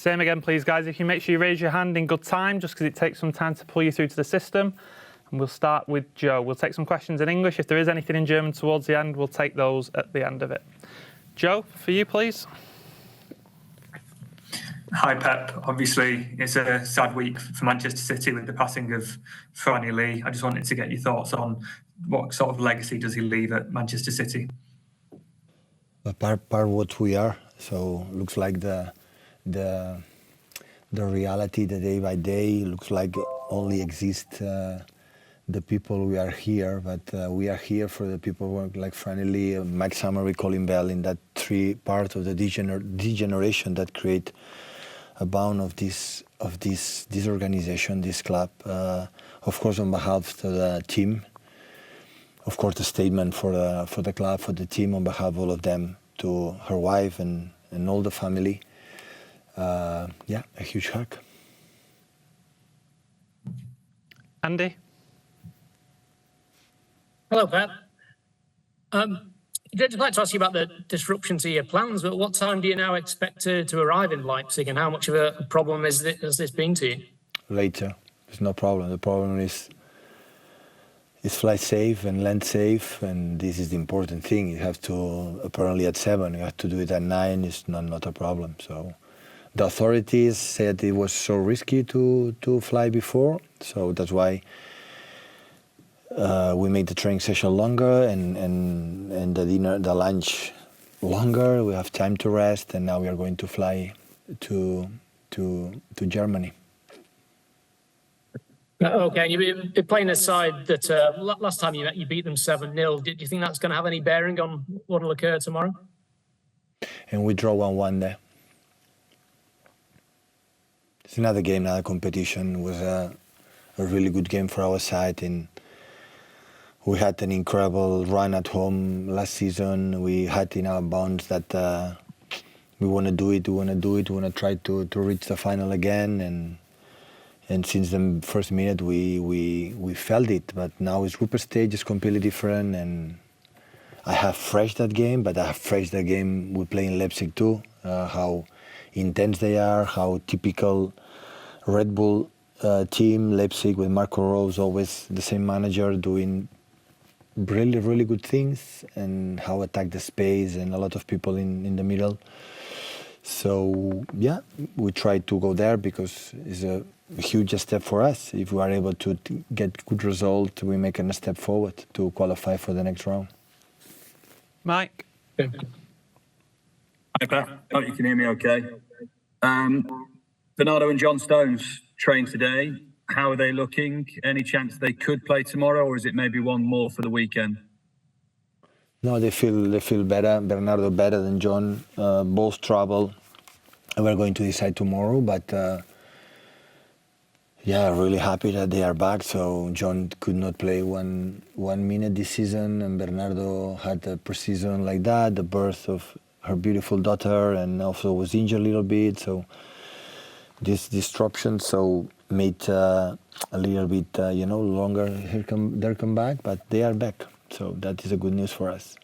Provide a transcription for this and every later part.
Same again, please, guys. If you make sure you raise your hand in good time, just because it takes some time to pull you through to the system. And we'll start with Joe. We'll take some questions in English. If there is anything in German towards the end, we'll take those at the end of it. Joe, for you, please. Hi, Pep. Obviously, it's a sad week for Manchester City with the passing of Franny Lee. I just wanted to get your thoughts on what sort of legacy does he leave at Manchester City? Part what we are. So looks like the reality, the day by day, looks like only exist the people we are here, but we are here for the people who work like Franny Lee, Mike Summery, Colin Bell, in that three part of the degeneration that create a bound of this organization, this club. Of course, on behalf of the team, of course, the statement for the club, for the team, on behalf of all of them, to her wife and all the family. A huge hug. Andy? Hello, Pep. I'd just like to ask you about the disruption to your plans, but what time do you now expect to arrive in Leipzig, and how much of a problem has this been to you? Later. There's no problem. The problem is fly safe and land safe, and this is the important thing. You have to, apparently at 7, you have to do it at 9, it's not a problem. So the authorities said it was so risky to fly before, so that's why we made the training session longer and the lunch longer. We have time to rest, and now we are going to fly to Germany. Okay, you're playing a side that last time you met, you beat them 7-0. Do you think that's going to have any bearing on what will occur tomorrow? And we draw 1-1 there. It's another game, another competition. It was a really good game for our side, and we had an incredible run at home last season. We had in our bonds that we want to do it, we want to try to reach the final again. And since the first minute, we felt it. But now it's group stage, is completely different. And I have fresh that game, but I have fresh the game we play in Leipzig too. How intense they are, how typical Red Bull team, Leipzig with Marco Rose, always the same manager, doing really, really good things, and how attack the space and a lot of people in the middle. So yeah, we try to go there because it's a huge step for us. If we are able to get good result, we make a step forward to qualify for the next round. Mike? Hi, Pep. Hope you can hear me okay. Bernardo and John Stones trained today. How are they looking? Any chance they could play tomorrow, or is it maybe one more for the weekend? No, they feel better. Bernardo better than John. Both travel. We're going to decide tomorrow, but really happy that they are back. So John could not play one minute this season, and Bernardo had a pre-season like that, the birth of her beautiful daughter, and also was injured a little bit. So this disruption made a little bit longer their comeback, but they are back. So that is a good news for us.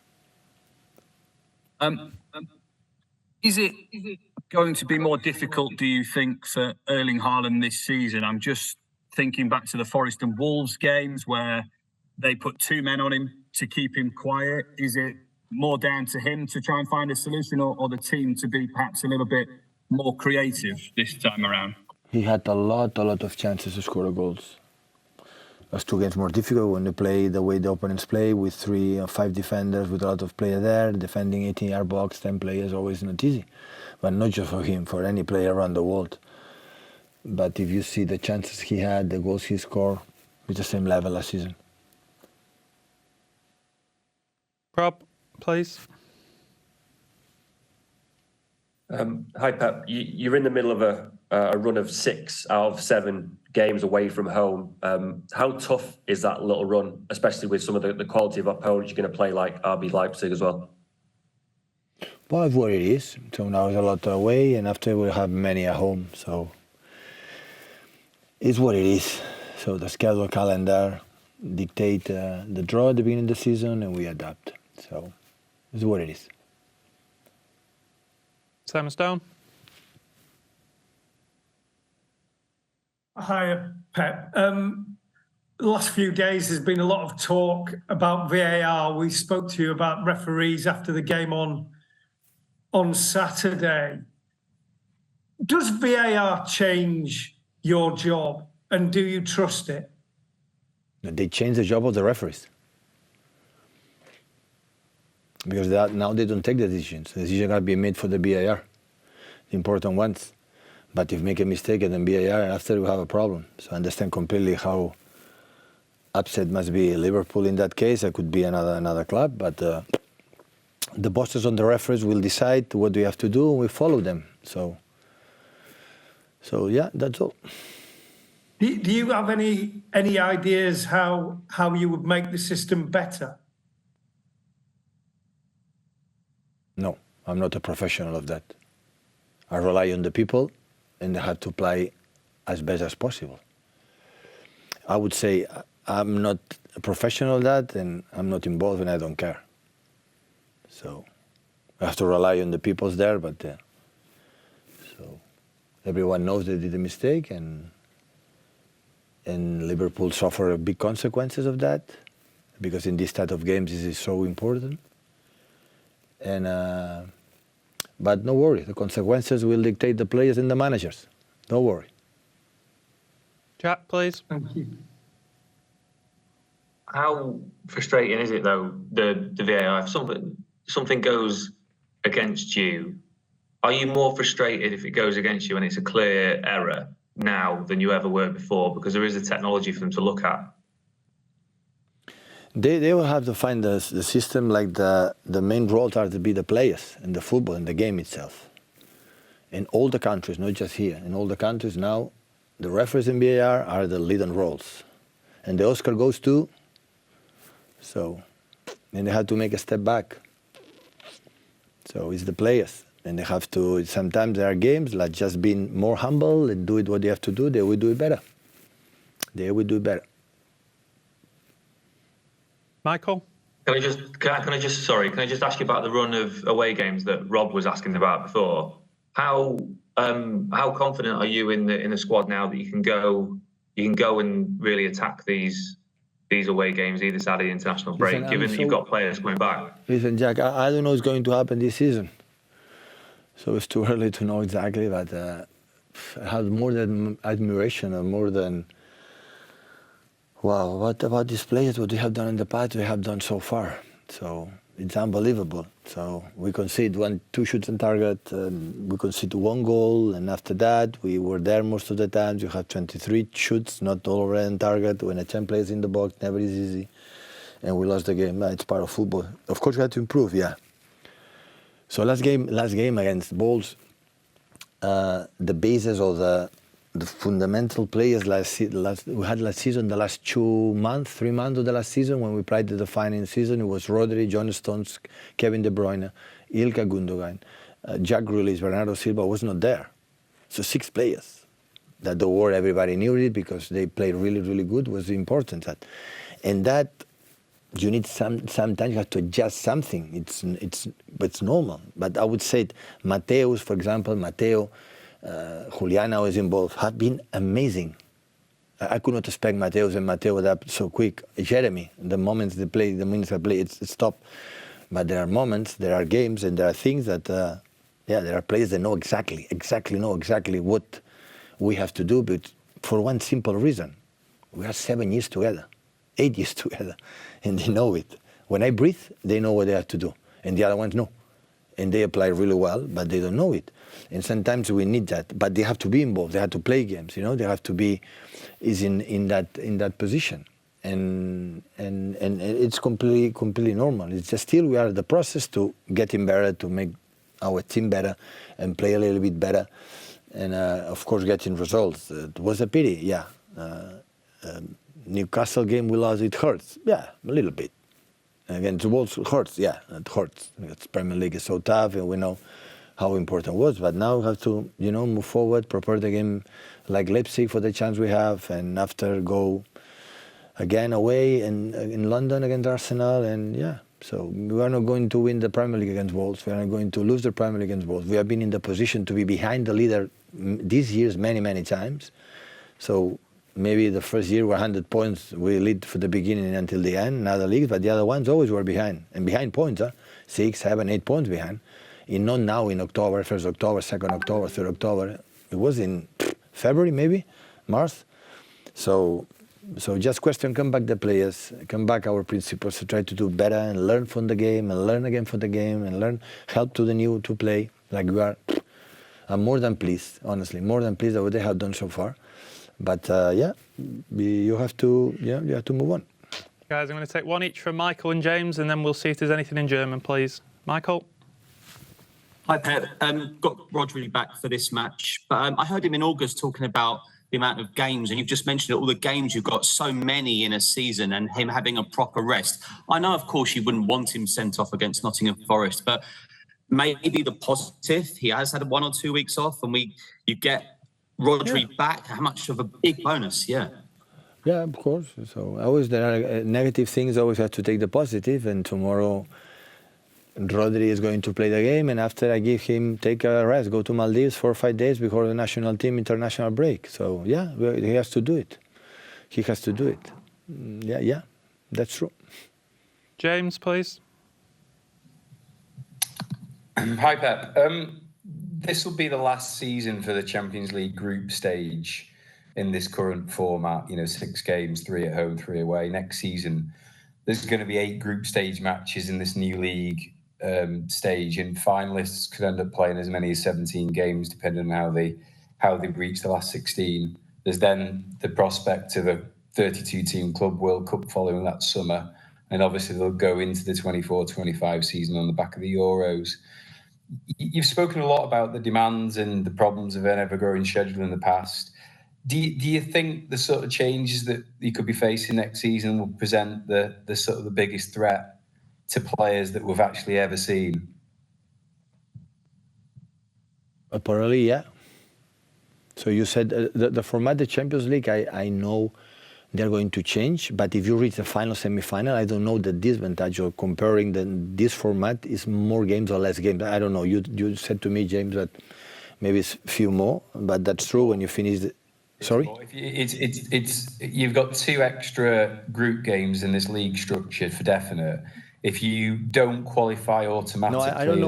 Is it going to be more difficult, do you think, for Erling Haaland this season? I'm just thinking back to the Forest and Wolves games where they put 2 men on him to keep him quiet. Is it more down to him to try and find a solution, or the team to be perhaps a little bit more creative this time around? He had a lot of chances to score goals. That's 2 games more difficult when they play the way the opponents play, with 3 or 5 defenders, with a lot of players there, defending 18-yard box, 10 players, always not easy. But not just for him, for any player around the world. But if you see the chances he had, the goals he scored, it's the same level last season. Rob, please. Hi, Pep. You're in the middle of a run of 6 out of 7 games away from home. How tough is that little run, especially with some of the quality of opponents you're going to play, like RB Leipzig as well? Well, it's what it is. So now it's a lot away, and after we'll have many at home. So it's what it is. So the schedule calendar dictate the draw at the beginning of the season, and we adapt. So it's what it is. Simon Stone? Hi, Pep. The last few days, there's been a lot of talk about VAR. We spoke to you about referees after the game on Saturday. Does VAR change your job, and do you trust it? They change the job of the referees. Because now they don't take the decisions. The decisions are being made for the VAR, the important ones. But if you make a mistake and then VAR, after you have a problem. So I understand completely how upset must be Liverpool in that case. It could be another club, but the bosses on the referees will decide what we have to do, and we follow them. So yeah, that's all. Do you have any ideas how you would make the system better? No, I'm not a professional of that. I rely on the people, and they have to play as best as possible. I would say I'm not a professional of that, and I'm not involved, and I don't care. So I have to rely on the people there, but so everyone knows they did a mistake, and Liverpool suffer big consequences of that, because in this type of games this is so important. And but no worry, the consequences will dictate the players and the managers. Don't worry. Jack, please. Thank you. How frustrating is it though, the VAR? If something goes against you, are you more frustrated if it goes against you and it's a clear error now than you ever were before, because there is a technology for them to look at? They will have to find the system, like the main roles are to be the players and the football and the game itself. In all the countries, not just here, in all the countries now, the referees in VAR are the leading roles. And the Oscar goes to, so then they have to make a step back. So it's the players. And they have to, sometimes there are games like just being more humble and do it what they have to do, they will do it better. They will do it better. Michael? Can I just ask you about the run of away games that Rob was asking about before? How confident are you in the squad now that you can go and really attack these away games either side of the international break, given that you've got players coming back? Listen, Jack, I don't know what's going to happen this season. So it's too early to know exactly, but I have more than admiration and more than, wow, what about these players, what they have done in the past, they have done so far. So it's unbelievable. So we concede 2 shots on target, we concede 1 goal, and after that, we were there most of the times. You have 23 shoots, not all on target. When a 10 players in the box, never is easy. And we lost the game. It's part of football. Of course, we have to improve, yeah. So last game against Wolves, the basis of the fundamental players we had last season, the last 3 months of the last season, when we played the final season, it was Rodri, John Stones, Kevin De Bruyne, Ilkay Gundogan, Jack Grealish, Bernardo Silva was not there. So 6 players. That the war, everybody knew it because they played really, really good, was important. And that you need sometimes you have to adjust something. It's normal. But I would say Mateus, for example, Juliana was involved, have been amazing. I could not expect Mateus and Mateo adapt so quick. Jeremy, the minutes they play, it's stopped. But there are moments, there are games, and there are things that, there are players that know exactly what we have to do, but for one simple reason. We are 7 years together, 8 years together, and they know it. When I breathe, they know what they have to do, and the other ones know. And they apply really well, but they don't know it. And sometimes we need that, but they have to be involved. They have to play games, They have to be in that position, and it's completely normal. It's just still we are in the process to getting better, to make our team better, and play a little bit better, and of course getting results. It was a pity, yeah. Newcastle game we lost. It hurts, yeah, a little bit. Against the Wolves, it hurts, yeah, it hurts. Because Premier League is so tough, and we know how important it was. But now we have to, move forward, prepare the game like Leipzig for the chance we have, and after go again away in London against Arsenal, and yeah. So we are not going to win the Premier League against Wolves. We are not going to lose the Premier League against Wolves. We have been in the position to be behind the leader these years many, many times. So maybe the first year were 100 points. We lead from the beginning until the end in other leagues, but the other ones always were behind. And behind points, 6, 7, 8 points behind. Not now in October, 1st October, 2nd October, 3rd October. It was in February, maybe, March. So just question, come back the players, come back our principles to try to do better and learn from the game and learn again from the game and learn, help to the new to play like we are. I'm more than pleased, honestly, more than pleased with what they have done so far. But you have to move on. Guys, I'm going to take one each from Michael and James, and then we'll see if there's anything in German, please. Michael. Hi, Pep. Got Rodri back for this match, but I heard him in August talking about the amount of games, and you've just mentioned all the games. You've got so many in a season, and him having a proper rest. I know, of course, you wouldn't want him sent off against Nottingham Forest, but maybe the positive, he has had 1 or 2 weeks off, and you get Rodri back. How much of a big bonus? Yeah, of course. So always there are negative things. Always have to take the positive, and tomorrow Rodri is going to play the game, and after I give him take a rest, go to Maldives 4 or 5 days before the national team international break. So he has to do it. He has to do it. Yeah, that's true. James, please. Hi, Pep. This will be the last season for the Champions League group stage in this current format. 6 games, 3 at home, 3 away. Next season, there's going to be 8 group stage matches in this new league stage, and finalists could end up playing as many as 17 games, depending on how they reach the last 16. There's then the prospect of a 32-team Club World Cup following that summer, and obviously they'll go into the 24-25 season on the back of the Euros. You've spoken a lot about the demands and the problems of an ever-growing schedule in the past. Do you think the sort of changes that you could be facing next season will present the sort of the biggest threat to players that we've actually ever seen? Apparently, yeah. So you said the format of the Champions League, I know they're going to change, but if you reach the final, semi-final, I don't know the disadvantage of comparing this format is more games or less games. I don't know. You said to me, James, that maybe it's a few more, but that's true when you finish the... Sorry? You've got 2 extra group games in this league structure for definite. If you don't qualify automatically, no, I don't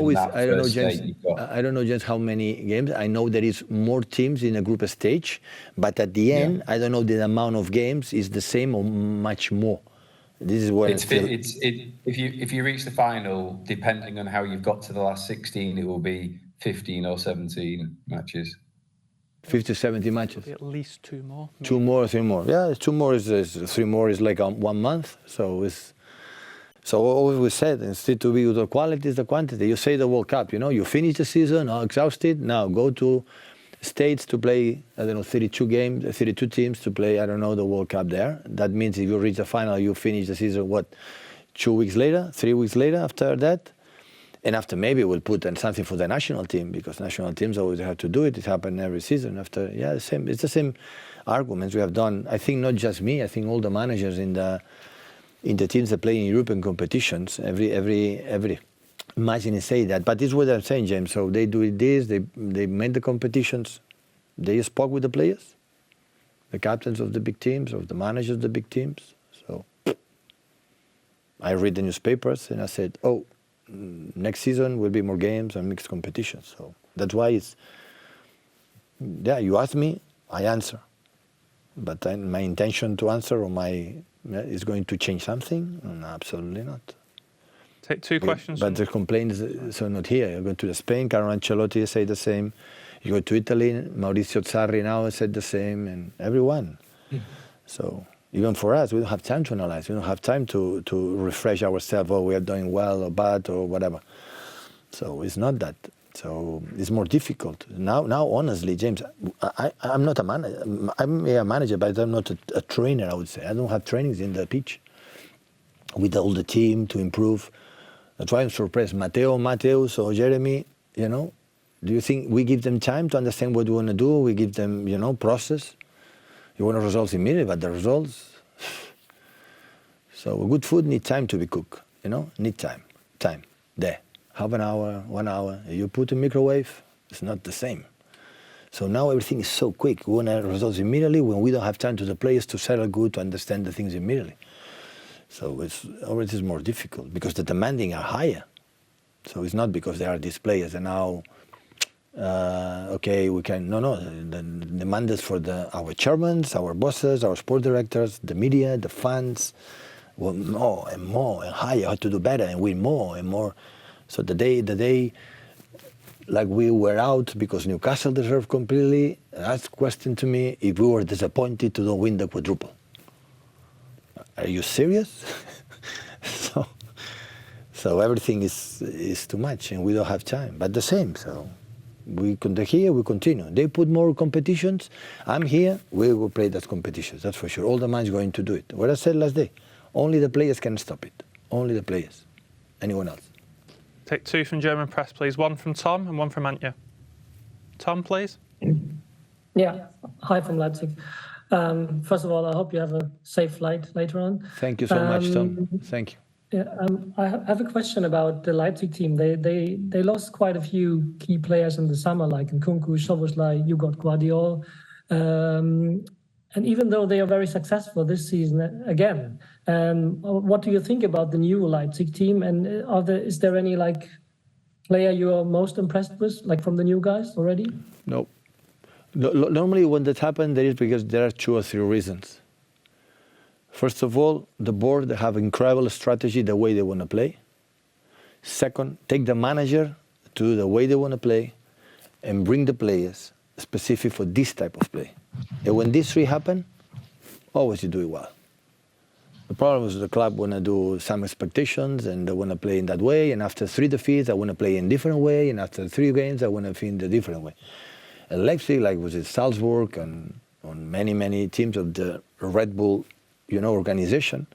know, James, how many games. I know there is more teams in a group stage, but at the end, I don't know the amount of games is the same or much more. This is what if you reach the final, depending on how you've got to the last 16, it will be 15 or 17 matches. 50, 70 matches. At least 2 more. 2 more, 3 more. Yeah, 2 more is 3 more is like 1 month. So always we said, instead to be the quality is the quantity. You say the World Cup, you finish the season, exhausted. Now go to States to play, 32 teams to play, the World Cup there. That means if you reach the final, you finish the season, 2 weeks later, 3 weeks later after that? And after maybe we'll put in something for the national team, because national teams always have to do it. It happens every season. It's the same arguments we have done. I think not just me, I think all the managers in the teams that play in European competitions, every imagine say that. But this is what I'm saying, James. So they do this, they made the competitions, they spoke with the players, the captains of the big teams, of the managers of the big teams. So I read the newspapers and I said, next season will be more games and mixed competitions. So that's why you ask me, I answer. But my intention to answer is going to change something? No, absolutely not. Take 2 questions. But the complaints are not here. You go to Spain, Carlo Ancelotti say the same. You go to Italy, Maurizio Sarri now said the same, and everyone. So even for us, we don't have time to analyze. We don't have time to refresh ourselves, we are doing well or bad or whatever. So it's not that. So it's more difficult. Now, honestly, James, I'm not a manager. I'm a manager, but I'm not a trainer, I would say. I don't have trainings in the pitch with all the team to improve. That's why I'm surprised. Mateus or Jeremy, do you think we give them time to understand what we want to do? We give them, process. You want results immediately, but the results... So good food needs time to be cooked, need time, there. Half an hour, 1 hour. You put in microwave, it's not the same. So now everything is so quick. We want results immediately when we don't have time to the players to settle good, to understand the things immediately. So it's always more difficult because the demanding are higher. So it's not because there are these players and now, okay, we can, no, the demand is for our chairmen, our bosses, our sport directors, the media, the fans, well, more and higher, how to do better and win more and more. So the day, like we were out because Newcastle deserved completely, that's a question to me, if we were disappointed to not win the quadruple. Are you serious? So everything is too much and we don't have time, but the same, so we continue. They put more competitions, I'm here, we will play those competitions, that's for sure. All the man's going to do it. What I said last day, only the players can stop it, only the players, anyone else. Take two from German press, please. One from Tom and one from Antje. Tom, please. Yeah, hi from Leipzig. First of all, I hope you have a safe flight later on. Thank you so much, Tom. Thank you. Yeah, I have a question about the Leipzig team. They lost quite a few key players in the summer, like Nkunku, Szoboszlai, you got Guardiola. And even though they are very successful this season again, what do you think about the new Leipzig team? And is there any player you are most impressed with, like from the new guys already? No. Normally when that happens, there is because there are 2 or 3 reasons. First of all, the board, they have incredible strategy, the way they want to play. Second, take the manager to the way they want to play and bring the players specific for this type of play. And when these 3 happen, always you do it well. The problem is the club want to do some expectations and they want to play in that way. And after 3 defeats, I want to play in a different way. And after 3 games, I want to play in a different way. And Leipzig, like was it Salzburg and on many teams of the Red Bull, organization.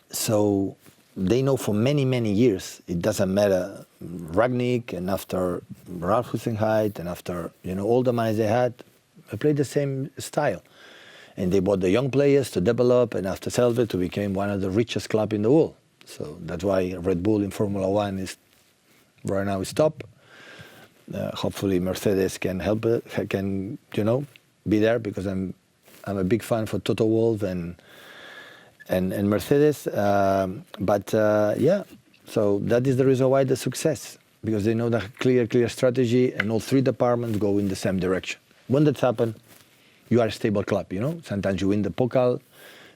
So they know for many years, it doesn't matter Rangnick and after Ralf Husenheit and after, all the managers they had, they played the same style. And they bought the young players to develop and after Salzburg to become one of the richest clubs in the world. So that's why Red Bull in Formula 1 is right now is top. Hopefully Mercedes can help it, can, be there because I'm a big fan for Toto Wolff and Mercedes. Yeah, so that is the reason why the success, because they know the clear strategy and all 3 departments go in the same direction. When that happens, you are a stable club, Sometimes you win the Pokal,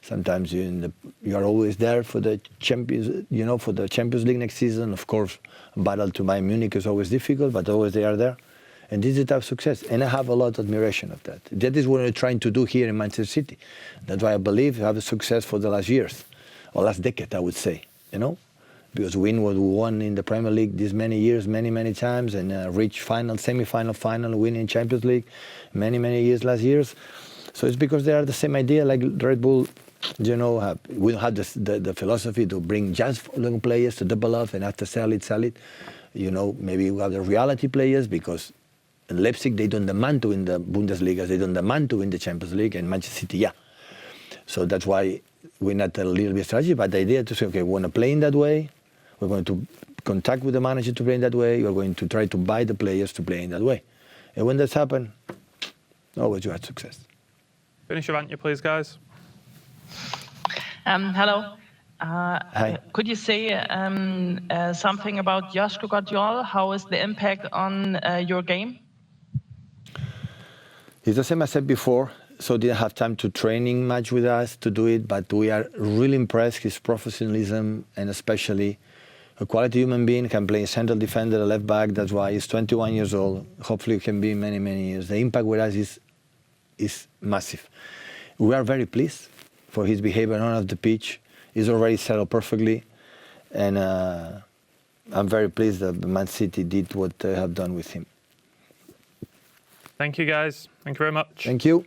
sometimes you are always there for the Champions, for the Champions League next season. Of course, battle to Bayern Munich is always difficult, but always they are there. And this is a type of success, and I have a lot of admiration of that. That is what we're trying to do here in Manchester City. That's why I believe we have a success for the last years, or last decade, I would say, because we won in the Premier League these many years, many times, and reach final, semi-final, win in Champions League many years last years. So it's because they are the same idea, like Red Bull, we don't have the philosophy to bring just young players to develop and after sell it. Maybe we have the reality players because in Leipzig, they don't demand to win the Bundesliga, they don't demand to win the Champions League, and Manchester City, yeah. So that's why we're not a little bit strategy, but the idea to say, okay, we want to play in that way, we're going to contact with the manager to play in that way, we're going to try to buy the players to play in that way. And when that's happened, always you had success. Finish your answer, please, guys. Hello. Hi. Could you say something about Josko Guardiola? How is the impact on your game? It's the same I said before, so didn't have time to training much with us to do it, but we are really impressed his professionalism and especially a quality human being, can play central defender, left back, that's why he's 21 years old, hopefully can be many years. The impact with us is massive. We are very pleased for his behavior on the pitch. He's already settled perfectly, and I'm very pleased that Man City did what they have done with him. Thank you, guys. Thank you very much. Thank you.